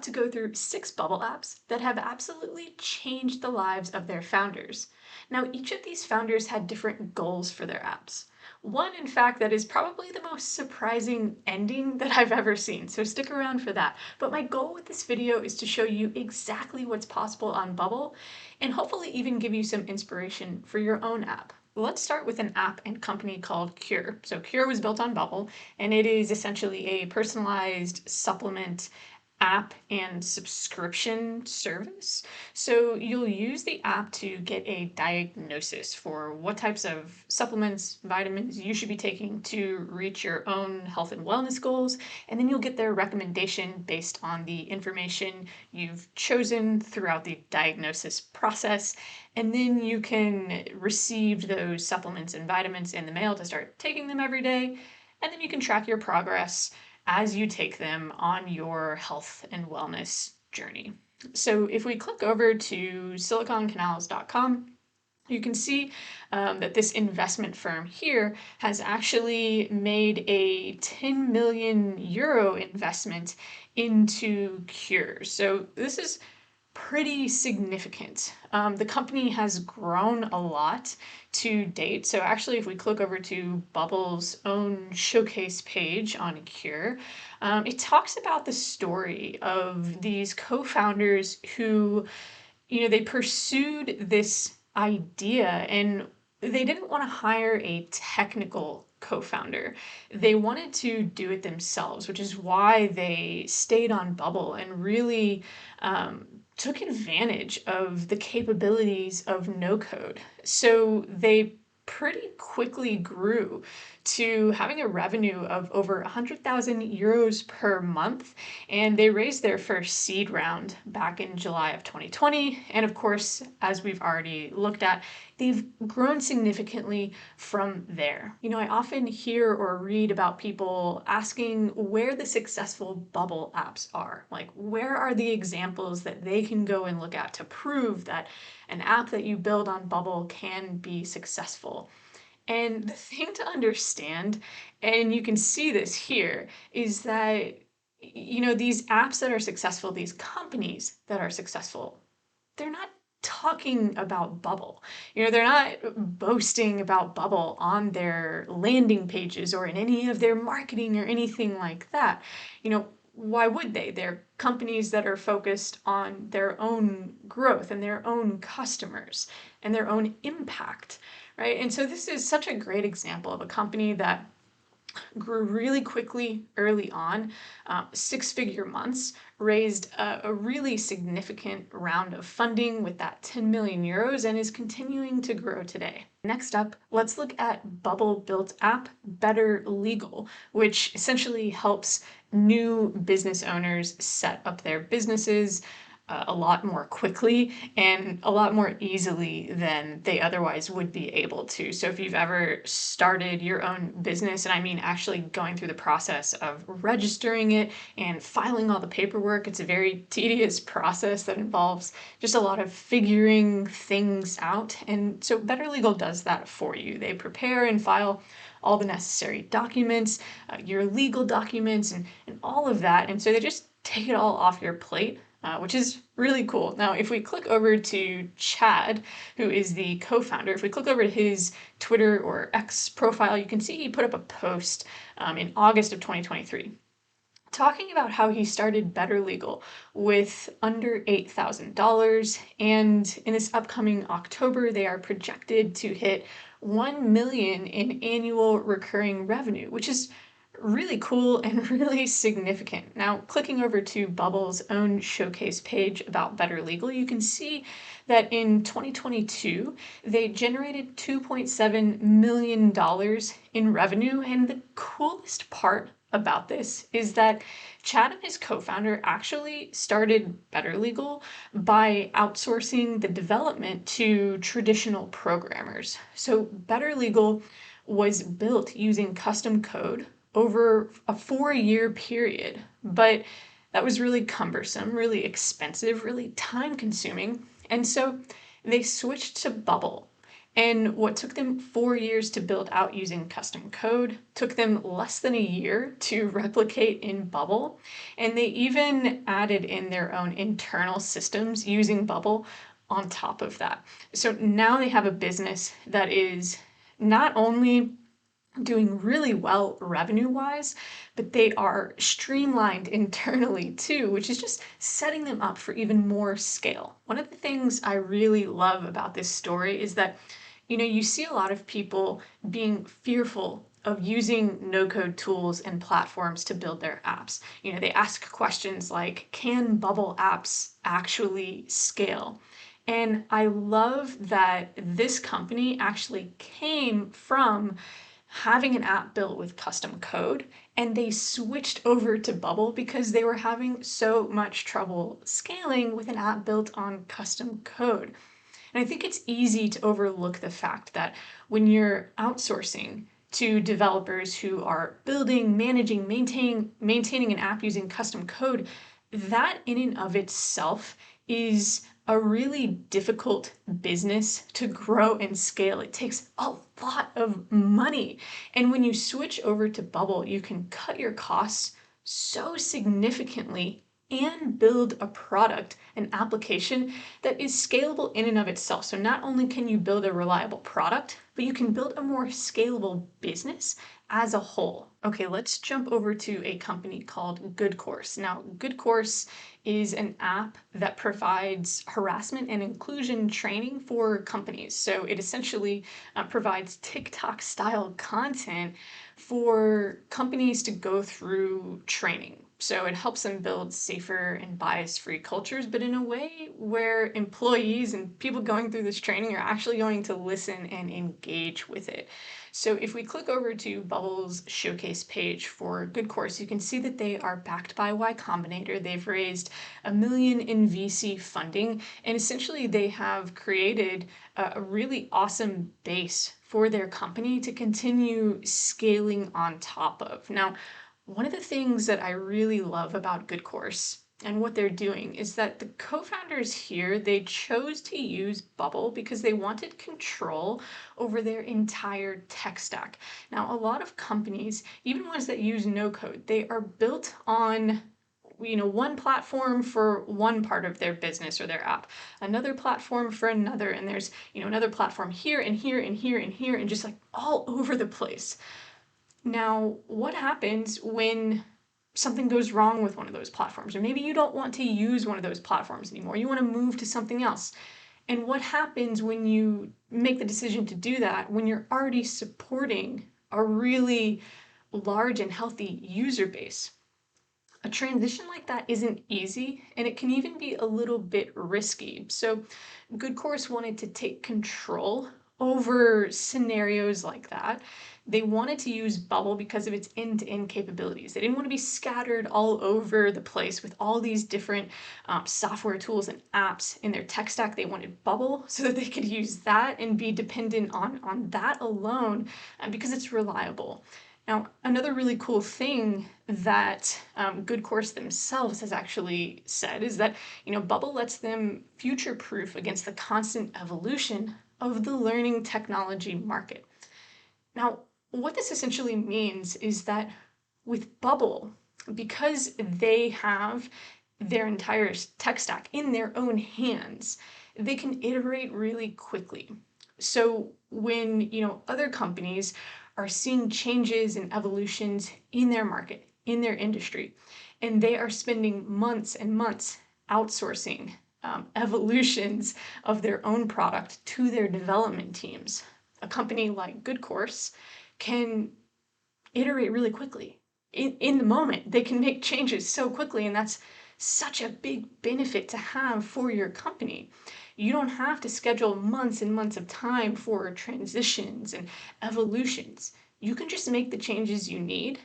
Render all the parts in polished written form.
about to go through 6 Bubble apps that have absolutely changed the lives of their founders. Now, each of these founders had different goals for their apps. One, in fact, that is probably the most surprising ending that I've ever seen, so stick around for that. But my goal with this video is to show you exactly what's possible on Bubble and hopefully even give you some inspiration for your own app. Let's start with an app and company called Cuure. So Cuure was built on Bubble, and it is essentially a personalized supplement app and subscription service. So you'll use the app to get a diagnosis for what types of supplements, vitamins you should be taking to reach your own health and wellness goals. And then you'll get their recommendation based on the information you've chosen throughout the diagnosis process. And then you can receive those supplements and vitamins in the mail to start taking them every day. And then you can track your progress as you take them on your health and wellness journey. So if we click over to siliconcanals.com, you can see that this investment firm here has actually made a 10 million euro investment into Cuure. So this is pretty significant. The company has grown a lot to date. So actually, if we click over to Bubble's own showcase page on Cuure, it talks about the story of these co-founders who, they pursued this idea and they didn't want to hire a technical co-founder. They wanted to do it themselves, which is why they stayed on Bubble and really took advantage of the capabilities of no code. So they pretty quickly grew to having a revenue of over 100,000 euros per month, and they raised their first seed round back in July of 2020. And of course, as we've already looked at, they've grown significantly from there. I often hear or read about people asking where the successful Bubble apps are. Like, where are the examples that they can go and look at to prove that an app that you build on Bubble can be successful? And the thing to understand, and you can see this here, is that, these apps that are successful, these companies that are successful, they're not talking about Bubble. They're not boasting about Bubble on their landing pages or in any of their marketing or anything like that. Why would they? They're companies that are focused on their own growth and their own customers and their own impact, right? And so this is such a great example of a company that grew really quickly early on, 6-figure months, raised a really significant round of funding with that 10 million euros and is continuing to grow today. Next up, let's look at Bubble-built app BetterLegal, which essentially helps new business owners set up their businesses a lot more quickly and a lot more easily than they otherwise would be able to. So if you've ever started your own business, and I mean actually going through the process of registering it and filing all the paperwork, it's a very tedious process that involves just a lot of figuring things out. And so BetterLegal does that for you. They prepare and file all the necessary documents, your legal documents, and all of that. And so they just take it all off your plate, which is really cool. Now, if we click over to Chad, who is the co-founder, if we click over to his Twitter or X profile, you can see he put up a post in August of 2023 talking about how he started BetterLegal with under $8,000. And in this upcoming October, they are projected to hit 1 million in annual recurring revenue, which is really cool and really significant. Now, clicking over to Bubble's own showcase page about BetterLegal, you can see that in 2022, they generated $2.7 million in revenue. And the coolest part about this is that Chad and his co-founder actually started BetterLegal by outsourcing the development to traditional programmers. So BetterLegal was built using custom code over a 4-year period, but that was really cumbersome, really expensive, really time consuming. And so they switched to Bubble. And what took them 4 years to build out using custom code took them less than a year to replicate in Bubble. And they even added in their own internal systems using Bubble on top of that. So now they have a business that is not only doing really well revenue wise, but they are streamlined internally too, which is just setting them up for even more scale. One of the things I really love about this story is that, you see a lot of people being fearful of using no-code tools and platforms to build their apps. They ask questions like, can Bubble apps actually scale? And I love that this company actually came from having an app built with custom code, and they switched over to Bubble because they were having so much trouble scaling with an app built on custom code. And I think it's easy to overlook the fact that when you're outsourcing to developers who are building, managing, maintaining an app using custom code, that in and of itself is a really difficult business to grow and scale. It takes a lot of money. And when you switch over to Bubble, you can cut your costs so significantly and build a product, an application that is scalable in and of itself. So not only can you build a reliable product, but you can build a more scalable business as a whole. Okay, let's jump over to a company called GoodCourse. Now, GoodCourse is an app that provides harassment and inclusion training for companies. So it essentially provides TikTok style content for companies to go through training. So it helps them build safer and bias-free cultures, but in a way where employees and people going through this training are actually going to listen and engage with it. So if we click over to Bubble's showcase page for GoodCourse, you can see that they are backed by Y Combinator. They've raised $1 million in VC funding, and essentially they have created a really awesome base for their company to continue scaling on top of. Now, one of the things that I really love about GoodCourse and what they're doing is that the co-founders here, they chose to use Bubble because they wanted control over their entire tech stack. Now, a lot of companies, even ones that use no code, they are built on one platform for one part of their business or their app, another platform for another, and there's another platform here and here and here and here and just like all over the place. Now, what happens when something goes wrong with one of those platforms? Or maybe you don't want to use one of those platforms anymore. You want to move to something else. And what happens when you make the decision to do that when you're already supporting a really large and healthy user base? A transition like that isn't easy, and it can even be a little bit risky. So GoodCourse wanted to take control over scenarios like that. They wanted to use Bubble because of its end-to-end capabilities. They didn't want to be scattered all over the place with all these different software tools and apps in their tech stack. They wanted Bubble so that they could use that and be dependent on that alone because it's reliable. Now, another really cool thing that GoodCourse themselves has actually said is that, Bubble lets them future-proof against the constant evolution of the learning technology market. Now, what this essentially means is that with Bubble, because they have their entire tech stack in their own hands, they can iterate really quickly. So when, other companies are seeing changes and evolutions in their market, in their industry, and they are spending months and months outsourcing evolutions of their own product to their development teams. A company like GoodCourse can iterate really quickly. In the moment, they can make changes so quickly, and that's such a big benefit to have for your company. You don't have to schedule months and months of time for transitions and evolutions. You can just make the changes you need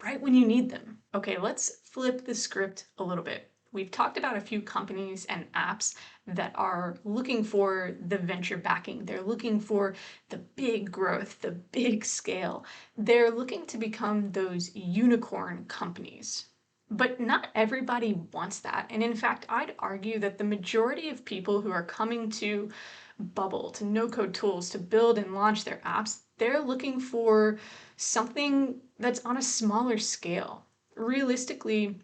right when you need them. Okay, let's flip the script a little bit. We've talked about a few companies and apps that are looking for the venture backing. They're looking for the big growth, the big scale. They're looking to become those unicorn companies. But not everybody wants that. And in fact, I'd argue that the majority of people who are coming to Bubble, to no code tools, to build and launch their apps, they're looking for something that's on a smaller scale. Realistically,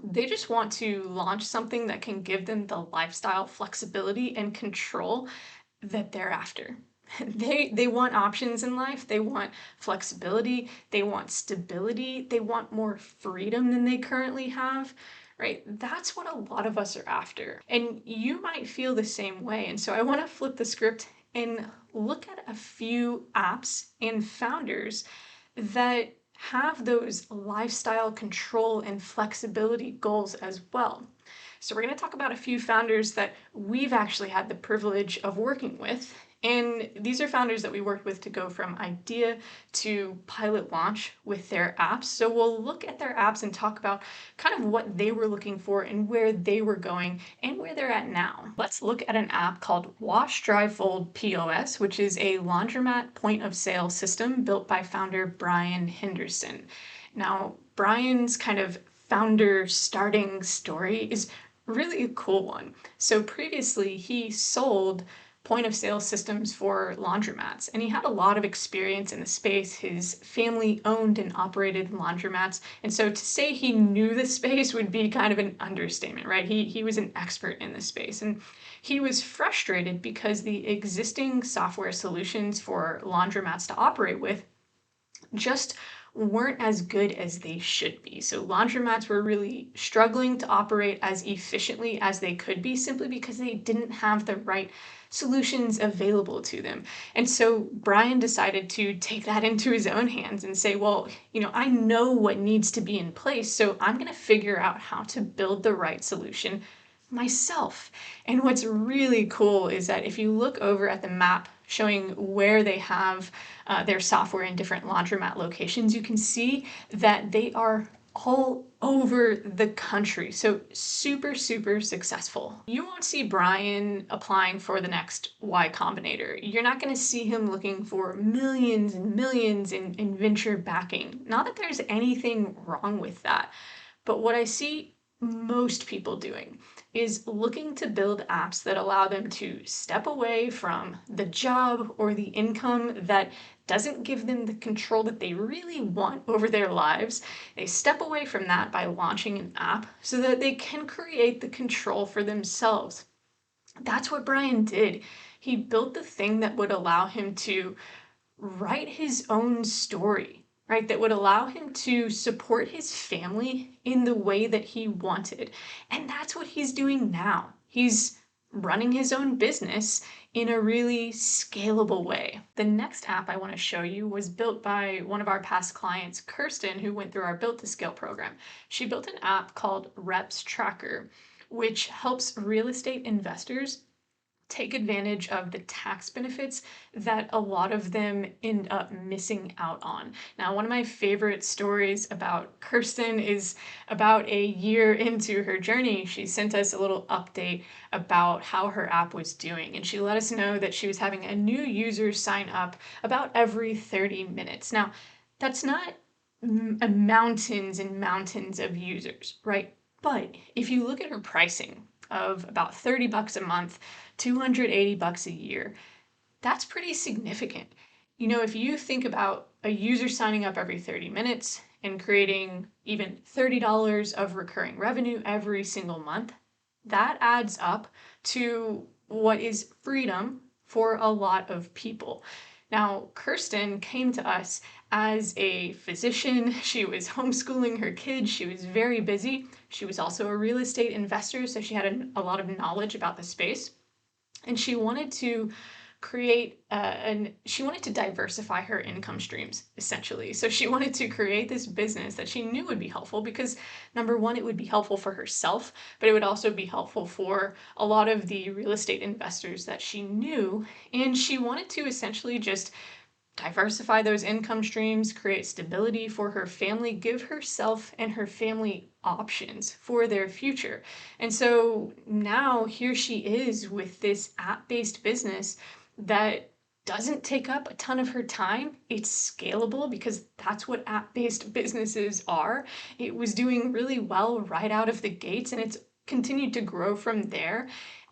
they just want to launch something that can give them the lifestyle flexibility and control that they're after. They want options in life. They want flexibility. They want stability. They want more freedom than they currently have, right? That's what a lot of us are after. And you might feel the same way. And so I want to flip the script and look at a few apps and founders that have those lifestyle control and flexibility goals as well. So we're going to talk about a few founders that we've actually had the privilege of working with. And these are founders that we worked with to go from idea to pilot launch with their apps. So we'll look at their apps and talk about kind of what they were looking for and where they were going and where they're at now. Let's look at an app called WashDryFold POS, which is a laundromat point of sale system built by founder Brian Henderson. Now, Brian's kind of founder starting story is really a cool one. So previously he sold point of sale systems for laundromats, and he had a lot of experience in the space. His family owned and operated laundromats, and so to say he knew the space would be kind of an understatement, right? He was an expert in the space, and he was frustrated because the existing software solutions for laundromats to operate with just weren't as good as they should be. So laundromats were really struggling to operate as efficiently as they could be simply because they didn't have the right solutions available to them. And so Brian decided to take that into his own hands and say, well, I know what needs to be in place, so I'm going to figure out how to build the right solution myself. And what's really cool is that if you look over at the map showing where they have their software in different laundromat locations, you can see that they are all over the country. So super, super successful. You won't see Brian applying for the next Y Combinator. You're not going to see him looking for millions and millions in venture backing. Not that there's anything wrong with that, but what I see most people doing is looking to build apps that allow them to step away from the job or the income that doesn't give them the control that they really want over their lives. They step away from that by launching an app so that they can create the control for themselves. That's what Brian did. He built the thing that would allow him to write his own story, right? That would allow him to support his family in the way that he wanted. And that's what he's doing now. He's running his own business in a really scalable way. The next app I want to show you was built by one of our past clients, Kirsten, who went through our Built to Scale program. She built an app called RepsTracker, which helps real estate investors take advantage of the tax benefits that a lot of them end up missing out on. Now, one of my favorite stories about Kirsten is about a year into her journey. She sent us a little update about how her app was doing, and she let us know that she was having a new user sign up about every 30 minutes. Now, that's not mountains and mountains of users, right? But if you look at her pricing of about $30 a month, $280 a year, that's pretty significant. If you think about a user signing up every 30 minutes and creating even $30 of recurring revenue every single month, that adds up to what is freedom for a lot of people. Now, Kirsten came to us as a physician. She was homeschooling her kids. She was very busy. She was also a real estate investor, so she had a lot of knowledge about the space. And she wanted to she wanted to diversify her income streams, essentially. So she wanted to create this business that she knew would be helpful because, number one, it would be helpful for herself, but it would also be helpful for a lot of the real estate investors that she knew. And she wanted to essentially just diversify those income streams, create stability for her family, give herself and her family options for their future. And so now here she is with this app-based business that doesn't take up a ton of her time. It's scalable because that's what app-based businesses are. It was doing really well right out of the gates, and it's continued to grow from there.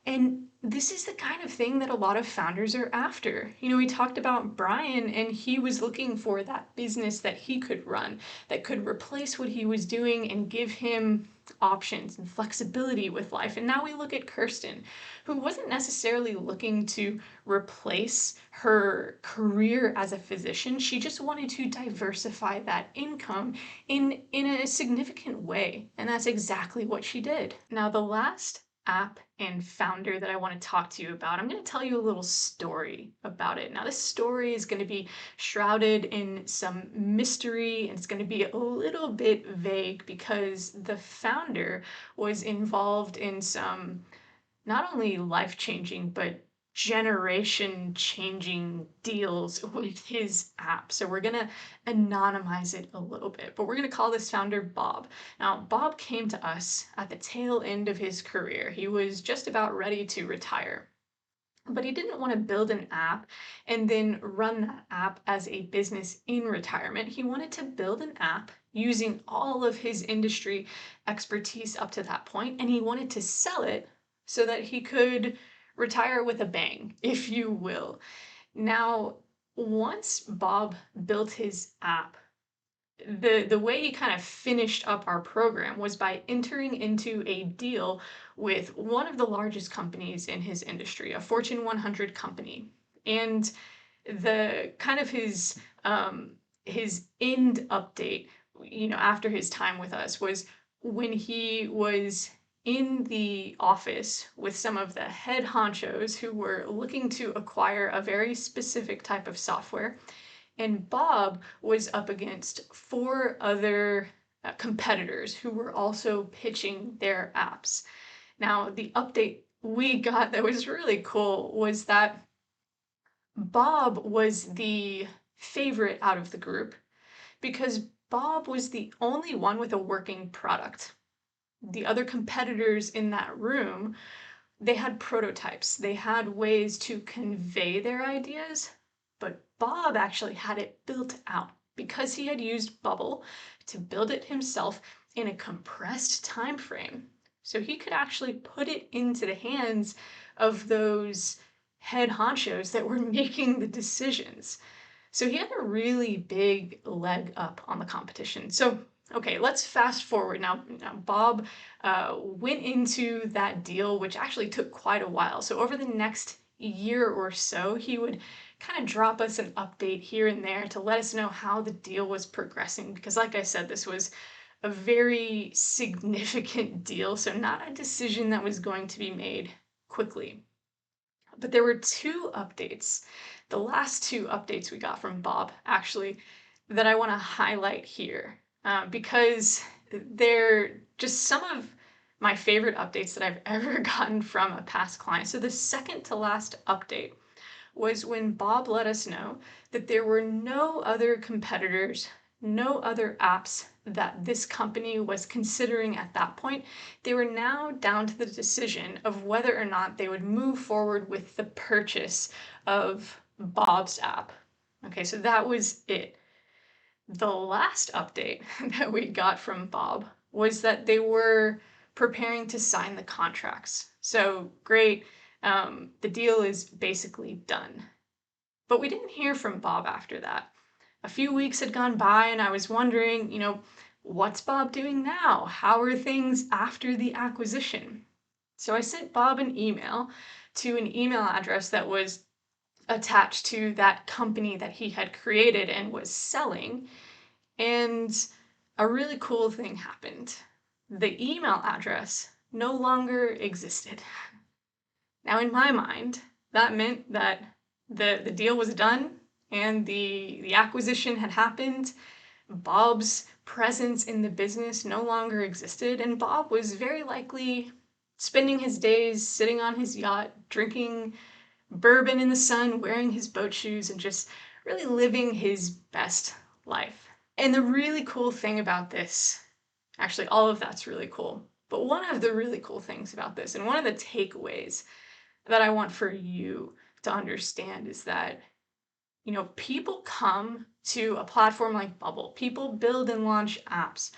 And this is the kind of thing that a lot of founders are after. We talked about Brian, and he was looking for that business that he could run, that could replace what he was doing and give him options and flexibility with life. And now we look at Kirsten, who wasn't necessarily looking to replace her career as a physician. She just wanted to diversify that income in a significant way. And that's exactly what she did. Now, the last app and founder that I want to talk to you about, I'm going to tell you a little story about it. Now, this story is going to be shrouded in some mystery, and it's going to be a little bit vague because the founder was involved in some not only life-changing, but generation-changing deals with his app. So we're gonna anonymize it a little bit, but we're gonna call this founder Bob. Now, Bob came to us at the tail end of his career. He was just about ready to retire. But he didn't want to build an app and then run that app as a business in retirement. He wanted to build an app using all of his industry expertise up to that point, and he wanted to sell it so that he could retire with a bang, if you will. Now, once Bob built his app, the way he kind of finished up our program was by entering into a deal with one of the largest companies in his industry, a Fortune 100 company. And the kind of his end update, after his time with us, was when he was in the office with some of the head honchos who were looking to acquire a very specific type of software. And Bob was up against 4 other competitors who were also pitching their apps. Now, the update we got that was really cool was that Bob was the favorite out of the group because Bob was the only one with a working product. The other competitors in that room, they had prototypes. They had ways to convey their ideas, but Bob actually had it built out because he had used Bubble to build it himself in a compressed time frame. So he could actually put it into the hands of those head honchos that were making the decisions. So he had a really big leg up on the competition. So, okay, let's fast forward. Now Bob went into that deal, which actually took quite a while. So over the next year or so, he would kind of drop us an update here and there to let us know how the deal was progressing. Because like I said, this was a very significant deal, so not a decision that was going to be made quickly. But there were 2 updates, the last 2 updates we got from Bob, actually, that I want to highlight here because they're just some of my favorite updates that I've ever gotten from a past client. So the second to last update was when Bob let us know that there were no other competitors, no other apps that this company was considering at that point. They were now down to the decision of whether or not they would move forward with the purchase of Bob's app. Okay, so that was it. The last update that we got from Bob was that they were preparing to sign the contracts. So great, the deal is basically done. But we didn't hear from Bob after that. A few weeks had gone by, and I was wondering, what's Bob doing now? How are things after the acquisition? So I sent Bob an email to an email address that was attached to that company that he had created and was selling. And a really cool thing happened. The email address no longer existed. Now, in my mind, that meant that the deal was done and the acquisition had happened. Bob's presence in the business no longer existed, and Bob was very likely spending his days sitting on his yacht, drinking bourbon in the sun, wearing his boat shoes, and just really living his best life. And the really cool thing about this, actually all of that's really cool, but one of the really cool things about this, and one of the takeaways that I want for you to understand, is that People come to a platform like Bubble. People build and launch apps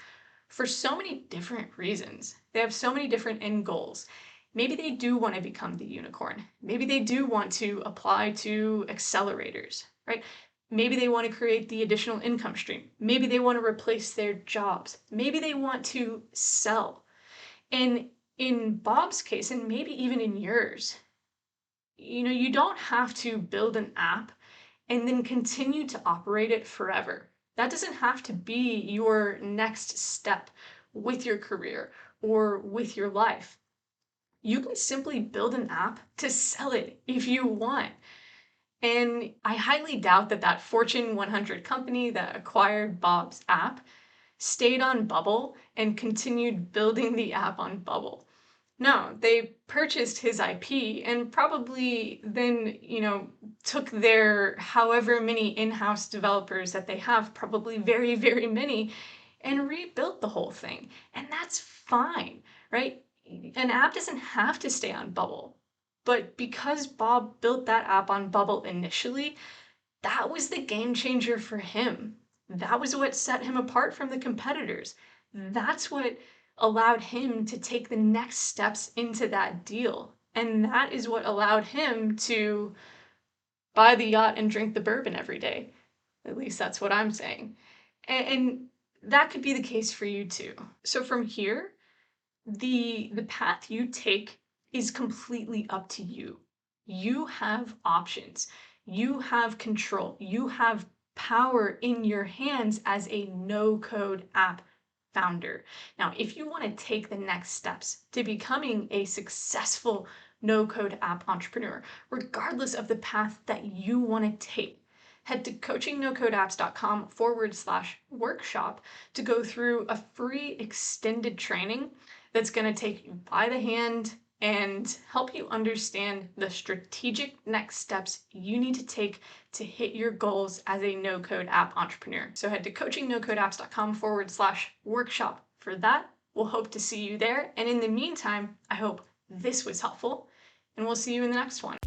for so many different reasons. They have so many different end goals. Maybe they do want to become the unicorn. Maybe they do want to apply to accelerators, right? Maybe they want to create the additional income stream. Maybe they want to replace their jobs. Maybe they want to sell. And in Bob's case, and maybe even in yours, you don't have to build an app and then continue to operate it forever. That doesn't have to be your next step with your career or with your life. You can simply build an app to sell it if you want. And I highly doubt that Fortune 100 company that acquired Bob's app stayed on Bubble and continued building the app on Bubble. No, they purchased his IP and probably then, took their however many in-house developers that they have, probably very, very many, and rebuilt the whole thing. And that's fine, right? An app doesn't have to stay on Bubble. But because Bob built that app on Bubble initially, that was the game changer for him. That was what set him apart from the competitors. That's what allowed him to take the next steps into that deal. And that is what allowed him to buy the yacht and drink the bourbon every day. At least that's what I'm saying. And that could be the case for you too. So from here, the path you take is completely up to you. You have options. You have control. You have power in your hands as a no-code app founder. Now, if you want to take the next steps to becoming a successful no-code app entrepreneur, regardless of the path that you want to take, head to coachingnocodeapps.com/workshop to go through a free extended training that's going to take you by the hand and help you understand the strategic next steps you need to take to hit your goals as a no-code app entrepreneur. So head to coachingnocodeapps.com/workshop for that. We'll hope to see you there. And in the meantime, I hope this was helpful, and we'll see you in the next one.